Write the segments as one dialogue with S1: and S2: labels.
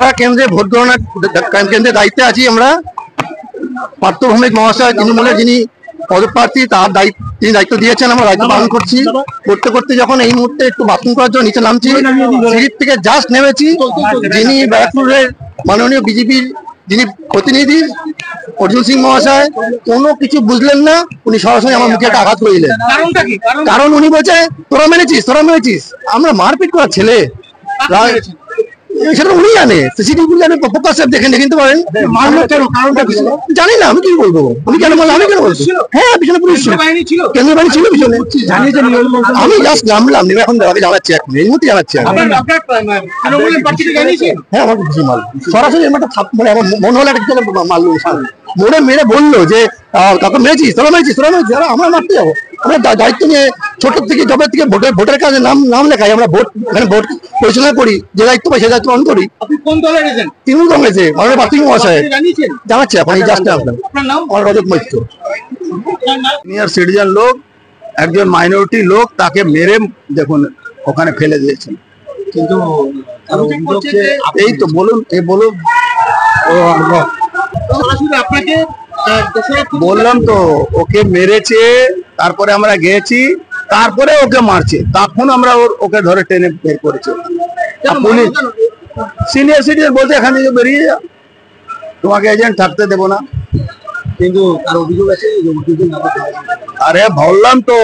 S1: কেন্দ্রে ভোট গণনা কেন্দ্রের দায়িত্বে আছি আমরা। পার্থ ভৌমিক মহাশয় তৃণমূলের যিনি পদপ্রার্থী তার তিনি দায়িত্ব দিয়েছেন, আমরা দায়িত্ব পালন করছি। করতে করতে যখন এই মুহূর্তে একটু বাথরুম করার জন্য নিচে নামছি, সিঁড়ির থেকে জাস্ট নেমেছি, যিনি ব্যারাকপুরের মাননীয় বিজেপির যিনি প্রতিনিধি অর্জুন সিং মহাশয় কোনো কিছু বুঝলেন না, উনি সরাসরি আমার মুখে একটা আঘাত করিলেন। কারণ উনি বলছে তোরা মেরেছিস। আমরা মারপিট করার ছেলে, সেটা উনি জানে, সিসিটিভি জানে, প্রকাশ দেখেন কিনতে পারেন। জানি না, আমি কি বলবো, উনি কেন বললেন, আমি কেন বলবো? হ্যাঁ, পিছনে পুলিশ ছিল, কেন্দ্রীয় বাহিনী ছিল পিছনে। আমি জাস্ট নামলাম, নেমে এখন জানাচ্ছি, এখন এই মুহূর্তে জানাচ্ছি। হ্যাঁ, আমার মাল সরাসরি মানে আমার মনে হলো একটা মারলো, মোড়ে মেরে বললো যে কাকে মেরেছিস, তোরা মেরেছিস। আমরা মারতে যাবো? আমরা দায়িত্ব নিয়ে ছোট থেকে জবের থেকে ভোটের কাজে নাম লেখাই, আমরা ভোট পরিচালনা করি, যে দায়িত্ব পাই সে দায়িত্ব পালন করি। তৃণমূল কংগ্রেসে মাননীয় প্রার্থী মহাশয় জানাচ্ছে এখন এই জাস্ট আমার রজত মৈত্র, সিনিয়র সিটিজেন লোক, একজন মাইনরিটি লোক, তাকে মেরে দেখুন ওখানে ফেলে দিয়েছেন। কিন্তু এই তো বলুন বললাম তো, ওকে মেরেছে, তারপরে আমরা গেছি, তারপরে ওকে মারছে, তখন আমরা ওকে ধরে টেনে বের করেছি। পুলিশ সিনিয়র সিটিজেন বলতে এখান থেকে বেরিয়ে যা, তোমাকে এজেন্ট থাকতে দেবো না। কিন্তু আর অভিযোগ আছে, আরে বললাম তো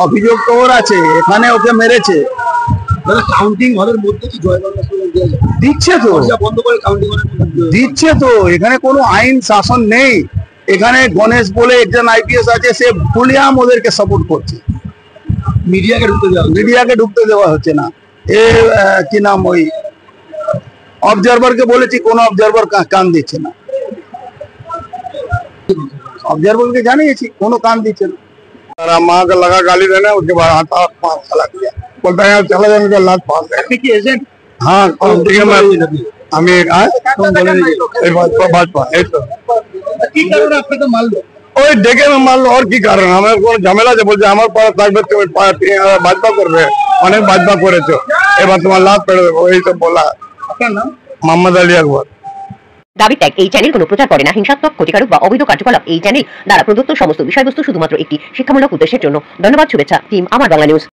S1: অভিযোগ তো ওর আছে, এখানে ওকে মেরেছে। কাউন্টিং হলের মধ্যে কি দিচ্ছে তো, এখানে কোনো আইন শাসন নেই। এখানে গণেশ বলে একজন আইপিএস আছে, সে ফুলিয়াম ওদেরকে সাপোর্ট করছে। মিডিয়াকে ঢুকতে দেওয়া হচ্ছে না। কি নাম, ওই অবজারভারকে বলেছি, কোন অবজারভার কান দিচ্ছে না। অবজারভারকে জানিয়েছি, কোনো কান দিচ্ছে না। माँ का लगा गाली देना, उसके बाद हाथ पाँच चला दिया, बोलता है चला जाने का लात पास है। हाँ, আমি ওই ডেকে মারলো, আর কি কারণ? আমার কোন ঝামেলা আছে? বলছে আমার পাড়া থাকবে, তুমি ভাজপা করবে, অনেক ভাজপা করেছো, এবার তোমার লাভ পেড়ে দেবো, এইসব বলা। মোহাম্মদ আলী আকবর।
S2: দাবি ত্যাগ এই চ্যানেল কোনো প্রচার করে না হিংসাত্মক, ক্ষতিকারক বা অবৈধ কার্যকলাপ এই চ্যানেল দ্বারা প্রদত্ত সমস্ত বিষয়বস্তু শুধুমাত্র একটি শিক্ষামূলক উদ্দেশ্যের জন্য। ধন্যবাদ। শুভেচ্ছা টিম আমার বাংলা নিউজ।